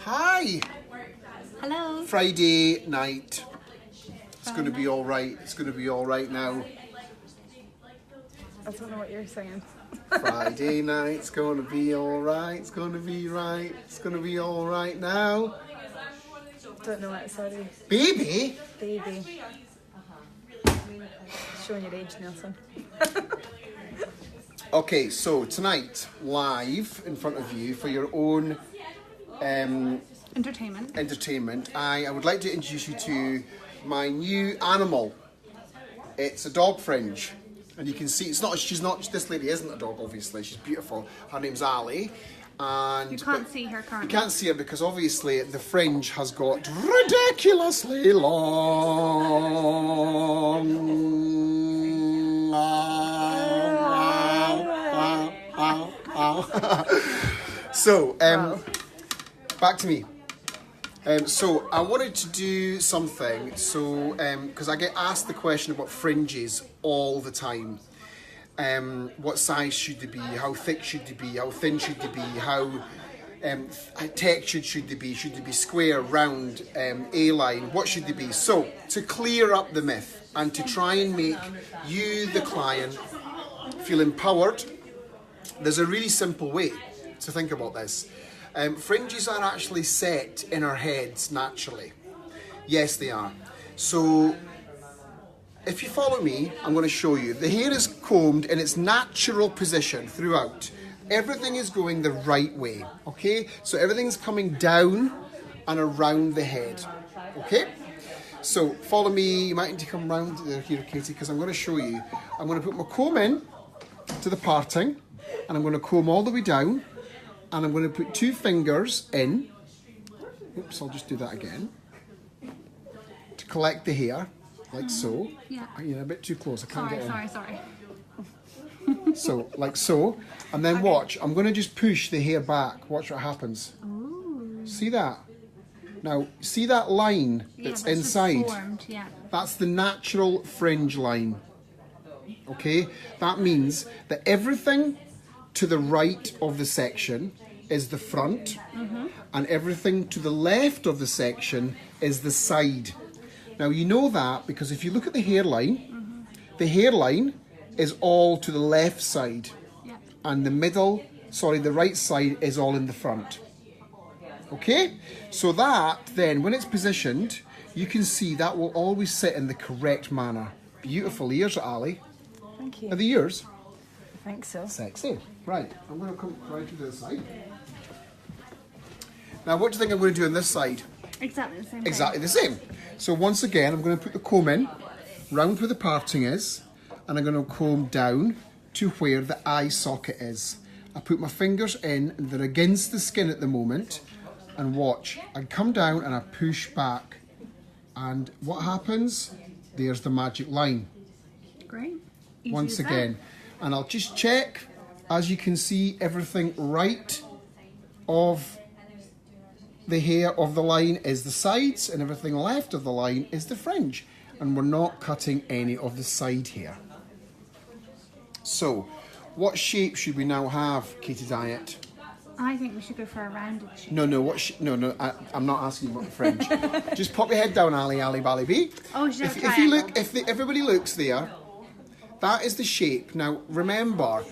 Hi. Hello. Friday night. It's going to be all right. It's going to be all right now. I don't know what you're saying. Friday night's going to be all right. It's going to be right. It's going to be all right now. Don't know what, sorry. Baby? Baby. Showing your age, Nelson. Okay, so tonight, live in front of you for your own entertainment, I would like to introduce you to my new animal. It's a dog fringe. And you can see, this lady isn't a dog, obviously. She's beautiful. Her name's Ali. And you can't see her currently. You can't see her because obviously the fringe has got ridiculously long. So, back to me. So I wanted to do something, because I get asked the question about fringes all the time. What size should they be? How thick should they be? How thin should they be? How textured should they be? Should they be square, round, A-line? What should they be? So, to clear up the myth and to try and make you, the client, feel empowered, there's a really simple way to think about this. Fringes are actually set in our heads naturally. Yes, they are. So, if you follow me, I'm going to show you. The hair is combed in its natural position throughout. Everything is going the right way, okay? So everything's coming down and around the head, okay? So follow me. You might need to come round here, Katie, because I'm going to show you. I'm going to put my comb in to the parting, and I'm going to comb all the way down, and I'm going to put 2 fingers in. Oops, I'll just do that again. To collect the hair. Like so. Yeah. You're a bit too close. I can't get in. Sorry. So, like so. And then watch. I'm going to just push the hair back. Watch what happens. Ooh. See that? Now, see that line that's inside? Formed, yeah. That's the natural fringe line. Okay? That means that everything to the right of the section is the front. And everything to the left of the section is the side. Now you know that because if you look at the hairline, the hairline is all to the left side, and the right side is all in the front. Okay? So that then, when it's positioned, you can see that will always sit in the correct manner. Beautiful ears, Ali. Thank you. Are they yours? I think so. Sexy. Right, I'm going to come right to this side. Now what do you think I'm going to do on this side? Exactly the same. Exactly the same. So once again, I'm going to put the comb in, round where the parting is, and I'm going to comb down to where the eye socket is. I put my fingers in, and they're against the skin at the moment, and watch. I come down and I push back, and what happens? There's the magic line. Great. Easy Once again. And I'll just check, as you can see, everything right of the hair of the line is the sides, and everything left of the line is the fringe. And we're not cutting any of the side hair. So, what shape should we now have, Katie Diet? I think we should go for a rounded shape. No, I'm not asking you about the fringe. Just pop your head down, Ali Bally Bee. Oh, should have If you look, everybody looks there, that is the shape. Now, remember,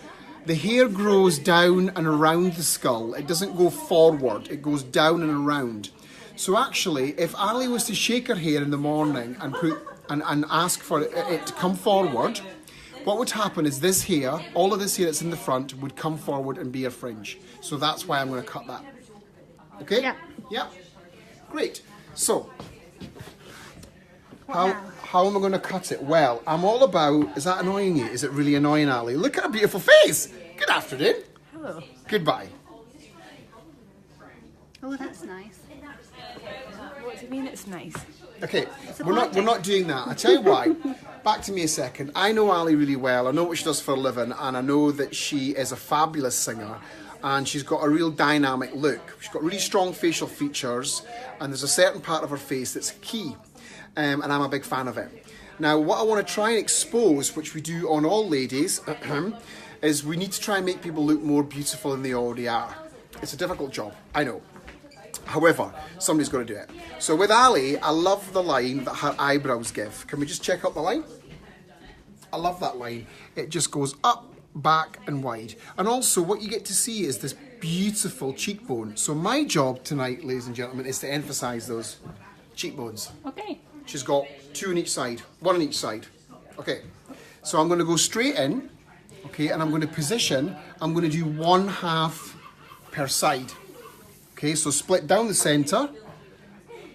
the hair grows down and around the skull. It doesn't go forward. It goes down and around. So actually, if Ali was to shake her hair in the morning and ask for it to come forward, what would happen is this hair, all of this hair that's in the front, would come forward and be a fringe. So that's why I'm going to cut that. Okay? Yeah. Yeah. Great. So, how am I going to cut it? Well, I'm all about... Is that annoying you? Is it really annoying, Ali? Look at her beautiful face. Good afternoon. Hello. Goodbye. Oh, that's nice. What do you mean it's nice? Okay, we're not doing that. I tell you why. Back to me a second. I know Ali really well. I know what she does for a living, and I know that she is a fabulous singer, and she's got a real dynamic look. She's got really strong facial features, and there's a certain part of her face that's key, and I'm a big fan of it. Now, what I want to try and expose, which we do on all ladies, is we need to try and make people look more beautiful than they already are. It's a difficult job, I know. However, somebody's got to do it. So with Ali, I love the line that her eyebrows give. Can we just check out the line? I love that line. It just goes up, back and wide. And also what you get to see is this beautiful cheekbone. So my job tonight, ladies and gentlemen, is to emphasise those cheekbones. Okay. She's got 2 on each side, 1 on each side. Okay, so I'm going to go straight in, okay, and I'm going to position, I'm going to do 1/2 per side. Okay, so split down the centre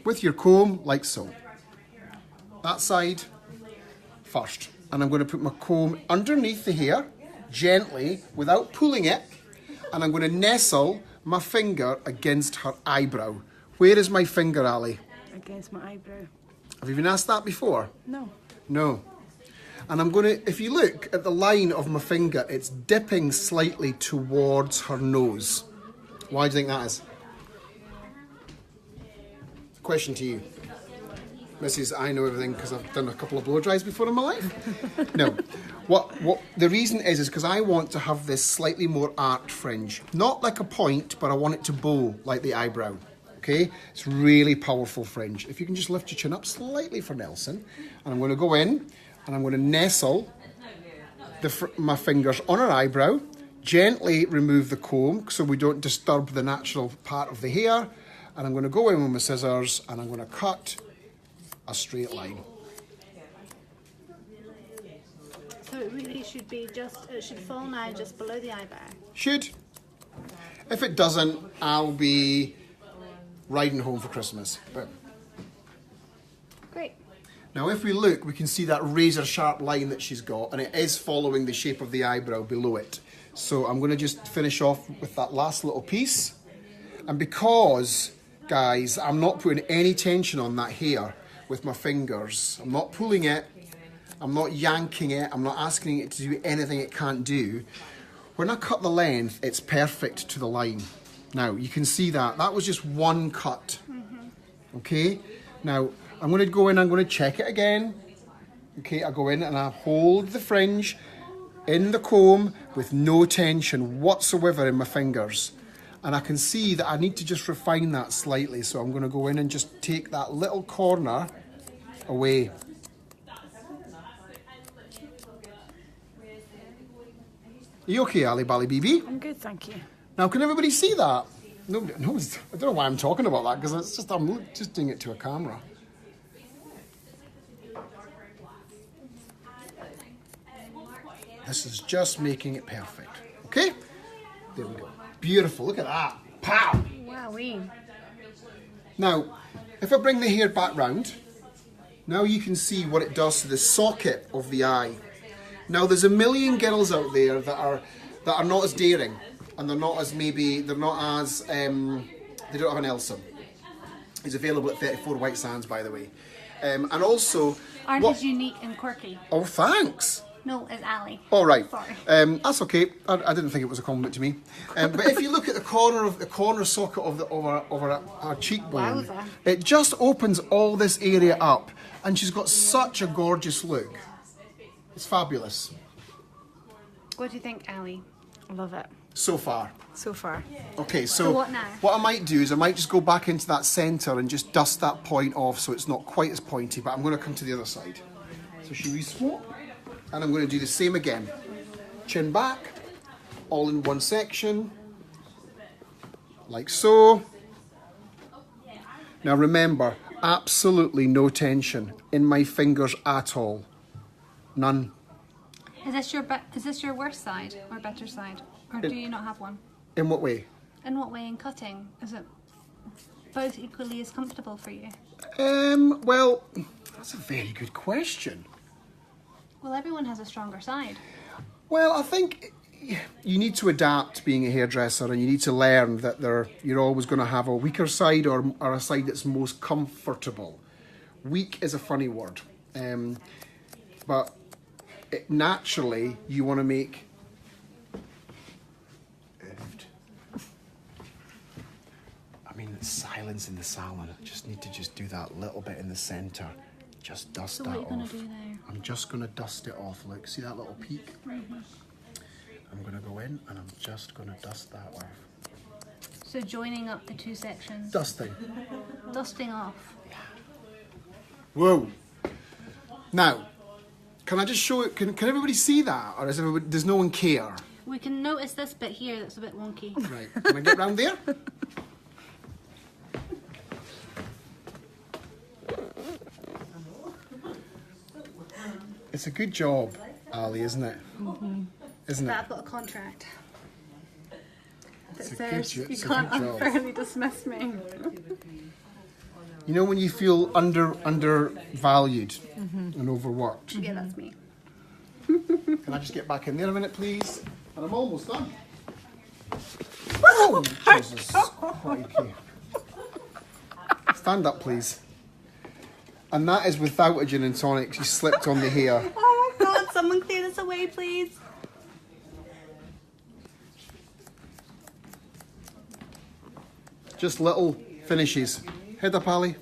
with your comb like so. That side first. And I'm going to put my comb underneath the hair, gently, without pulling it, and I'm going to nestle my finger against her eyebrow. Where is my finger, Ali? Against my eyebrow. Have you been asked that before? No. No. And I'm going to, if you look at the line of my finger, it's dipping slightly towards her nose. Why do you think that is? Question to you. Mrs. I know everything because I've done a couple of blow dries before in my life. No. What the reason is because I want to have this slightly more arched fringe. Not like a point, but I want it to bow like the eyebrow. Okay? It's really powerful fringe. If you can just lift your chin up slightly for Nelson. And I'm going to go in and I'm going to nestle my fingers on her eyebrow. Gently remove the comb so we don't disturb the natural part of the hair. And I'm going to go in with my scissors and I'm going to cut a straight line. So it really should be just, it should fall now just below the eyebrow. Should. If it doesn't, I'll be riding home for Christmas. But Great. now if we look, we can see that razor sharp line that she's got, and it is following the shape of the eyebrow below it. So I'm going to just finish off with that last little piece. And because, guys, I'm not putting any tension on that hair with my fingers, I'm not pulling it, I'm not yanking it, I'm not asking it to do anything it can't do. When I cut the length, it's perfect to the line. Now, you can see that. That was just one cut. Okay? Now, I'm going to go in, I'm going to check it again. Okay, I go in and I hold the fringe in the comb with no tension whatsoever in my fingers. And I can see that I need to just refine that slightly. So I'm going to go in and just take that little corner away. Are you okay, Ali Bally BB? I'm good, thank you. Now, can everybody see that? Nobody knows. I don't know why I'm talking about that because it's just I'm just doing it to a camera. This is just making it perfect. Okay? There we go. Beautiful. Look at that. Pow! Wowee. Now, if I bring the hair back round, now you can see what it does to the socket of the eye. Now, there's a million girls out there that are not as daring, and they're not as they don't have an Elsa. It's available at 34 White Sands, by the way. And also, Aren't as unique and quirky. Oh, thanks. No, it's Ali. All right. Sorry. That's okay. I didn't think it was a compliment to me. But if you look at the corner socket of our cheekbone, Wowza. it just opens all this area up, and she's got such a gorgeous look. It's fabulous. What do you think, Ali? I love it. So far. So far. Okay, So what now? What I might do is I might just go back into that centre and just dust that point off so it's not quite as pointy, but I'm going to come to the other side. So should we swap? And I'm going to do the same again. Chin back, all in one section, like so. Now remember, absolutely no tension in my fingers at all. None. Is this your worst side or better side? Or do you not have one? In what way? In what way in cutting? Is it both equally as comfortable for you? Well, that's a very good question. Well, everyone has a stronger side. Well, I think you need to adapt being a hairdresser, and you need to learn that you're always going to have a weaker side or a side that's most comfortable. Weak is a funny word, but naturally you want to make. I mean, it's silence in the salon. I just need to do that little bit in the centre. Just dust that off. So what are you going to do there? I'm just going to dust it off. Look, see that little peak? I'm going to go in and I'm just going to dust that off. So joining up the two sections. Dusting. Dusting off. Whoa. Now, can I just show it? Can everybody see that? Or does no one care? We can notice this bit here that's a bit wonky. Right. Can I get round there? It's a good job, Ali, isn't it? Mm-hmm. Isn't But it? I've got a contract. It's That a good says jo- you it's a can't good job. unfairly dismiss me. You know when you feel undervalued and overworked? Yeah, that's me. Can I just get back in there a minute, please? And I'm almost done. Oh, Jesus. Okay. Stand up, please. And that is without a gin and tonic. She slipped on the hair. Oh my god, someone clear this away, please. Just little finishes. Head up, Ali.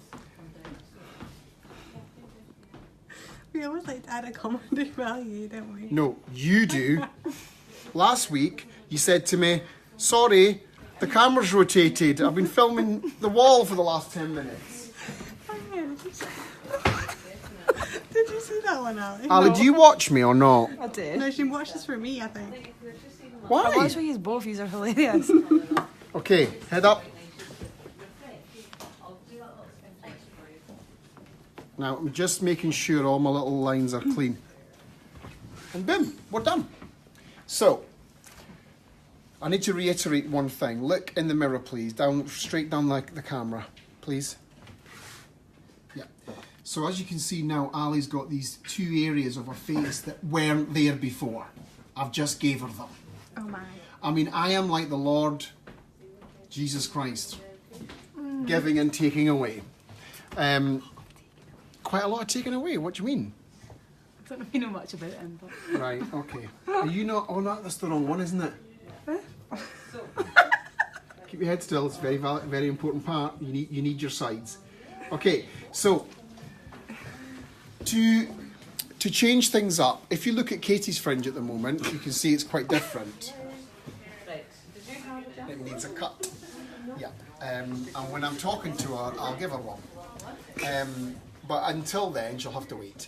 We always like to add a comedy value, don't we? No, you do. Last week, you said to me, sorry, the camera's rotated. I've been filming the wall for the last 10 minutes. Oh, yeah. Did you see that one, Ali? Ali, No. do you watch me or not? I did. No, she watches for me, I think. I Why? watch you both. These are hilarious. Okay, head up. Now, I'm just making sure all my little lines are clean. And boom, we're done. So, I need to reiterate one thing. Look in the mirror, please. Down, straight down like the camera, please. Yeah. So as you can see now, Ali's got these two areas of her face that weren't there before. I've just gave her them. Oh my. I mean, I am like the Lord Jesus Christ, giving and taking away. Quite a lot of taking away. What do you mean? I don't really know much about him, but Right. Okay. Are you not? Oh, no, that's the wrong one, isn't it? Keep your head still. It's a very valid, very important part. You need your sides. Okay. So to change things up, if you look at Katie's fringe at the moment, you can see it's quite different. It needs a cut. Yeah. And when I'm talking to her, I'll give her one. But until then, she'll have to wait.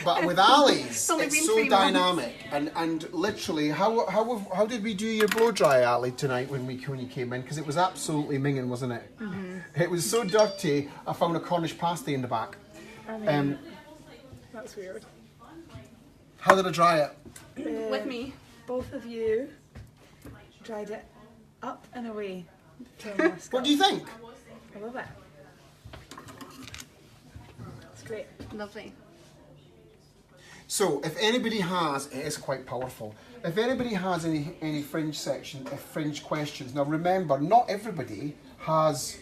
But with Ali's, only it's been so 3 months. dynamic. And literally, how did we do your blow dry, Ali, tonight when you came in? Because it was absolutely minging, wasn't it? Mm-hmm. It was so dirty, I found a Cornish pasty in the back. that's weird. How did I dry it? With me. Both of you dried it up and away. What do you think? I love it. It's great. Lovely. So, if anybody has, it is quite powerful. If anybody has any fringe fringe questions, now remember, not everybody has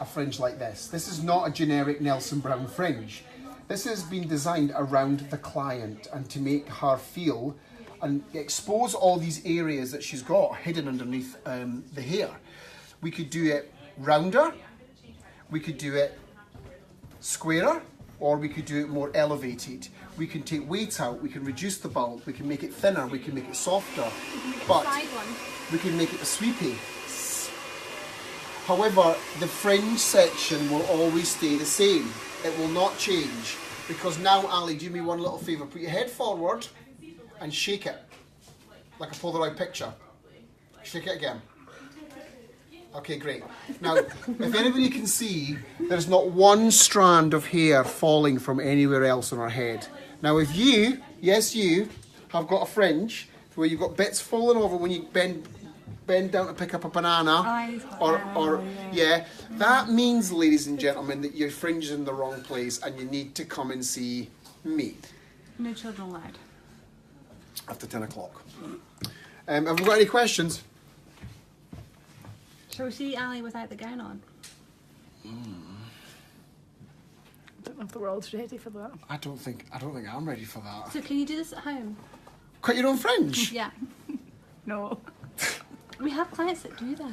a fringe like this. This is not a generic Nelson Brown fringe. This has been designed around the client and to make her feel and expose all these areas that she's got hidden underneath the hair. We could do it rounder, we could do it squarer, or we could do it more elevated. We can take weight out, we can reduce the bulk, we can make it thinner, we can make it softer, but Side one. we can make it a sweepy. However, the fringe section will always stay the same. It will not change. Because now, Ali, do me one little favour. Put your head forward and shake it. Like a Polaroid picture. Shake it again. Okay, great. Now, if anybody can see, there's not one strand of hair falling from anywhere else on her head. Now, if you, yes you, have got a fringe where you've got bits falling over when you bend down to pick up a banana, or yeah, that means, ladies and gentlemen, that your fringe is in the wrong place and you need to come and see me No children allowed. after 10 o'clock. Have we got any questions? Shall we see Ali without the gown on? I don't know if the world's ready for that. I don't think I'm ready for that. So can you do this at home? Cut your own fringe? Yeah. No. We have clients that do that.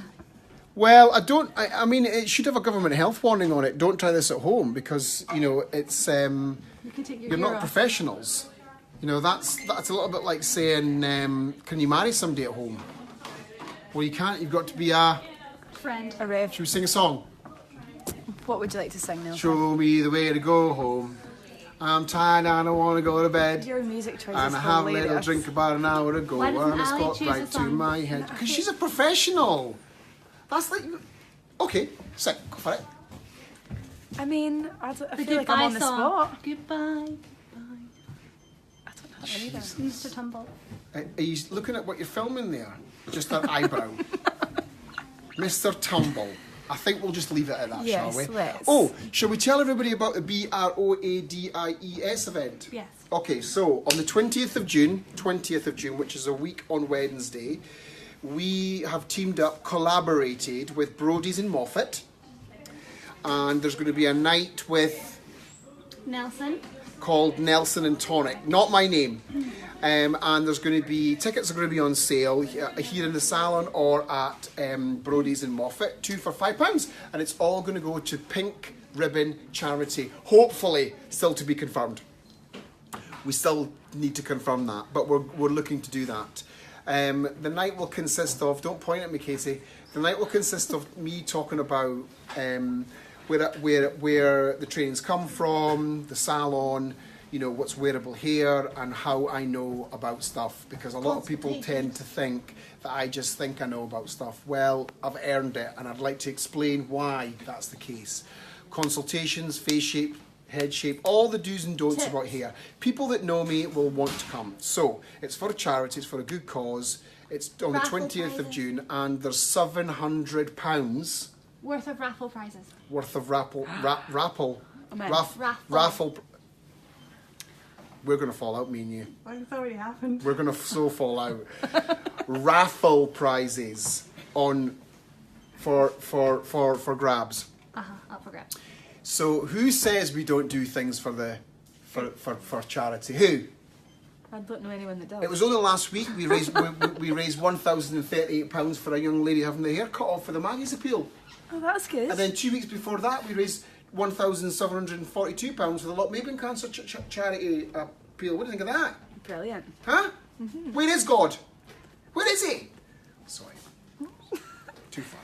Well, I mean, it should have a government health warning on it. Don't try this at home because, you know, it's, You can take your you're hair not off. professionals. You know, that's a little bit like saying, can you marry somebody at home? Well, you can't. You've got to be a friend. A rave. Should we sing a song? What would you like to sing, Neil? Show me the way to go home. I'm tired and I want to go to bed. Your music choice And is I have a hilarious. little drink about an hour ago. Why doesn't And it's Ali got choose right a to song? my head. Because she's a professional. That's like... Okay, sick. Go for it. I mean, I The feel like I'm on the song. spot. Goodbye. I don't know that either. Mr. Tumble. Are you looking at what you're filming there? Just that eyebrow. Mr. Tumble. I think we'll just leave it at that, Yes, shall we? let's. Oh, shall we tell everybody about the BROADIES event? Yes. Okay, so on the 20th of June, which is a week on Wednesday, we have teamed up, collaborated with Brody's in Moffat, and there's going to be a night with Nelson. called Nelson and Tonic, not my name. And there's going to be, tickets are going to be on sale here in the salon or at Brody's in Moffat, 2 for £5. And it's all going to go to Pink Ribbon Charity, hopefully still to be confirmed. We still need to confirm that, but we're looking to do that. The night will consist of, don't point at me, Casey, the night will consist of me talking about where the trainings come from, the salon, you know, what's wearable hair, and how I know about stuff, because a lot of people tend to think that I just think I know about stuff. Well, I've earned it, and I'd like to explain why that's the case. Consultations, face shape, head shape, all the do's and don'ts about hair. People that know me will want to come. So, it's for a charity, it's for a good cause. It's on the Raffle 20th of prizes. June, and there's £700 Worth of raffle prizes. worth of raffle. We're going to fall out, me and you. Well, it's already happened. We're going to so fall out. Raffle prizes on for grabs. Up for grabs. So who says we don't do things for charity? Who? I don't know anyone that does. It was only last week we raised we raised £1,038 for a young lady having their hair cut off for the Maggie's appeal. Oh, that's good. And then 2 weeks before that, we raised £1,742 for the Lot Maben Cancer Charity appeal. What do you think of that? Brilliant. Huh? Where is God? Where is he? Sorry. Too far.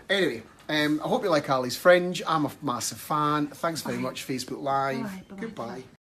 Anyway, I hope you like Ali's Fringe. I'm a massive fan. Thanks very much, Facebook Live. Bye, bye-bye. Goodbye.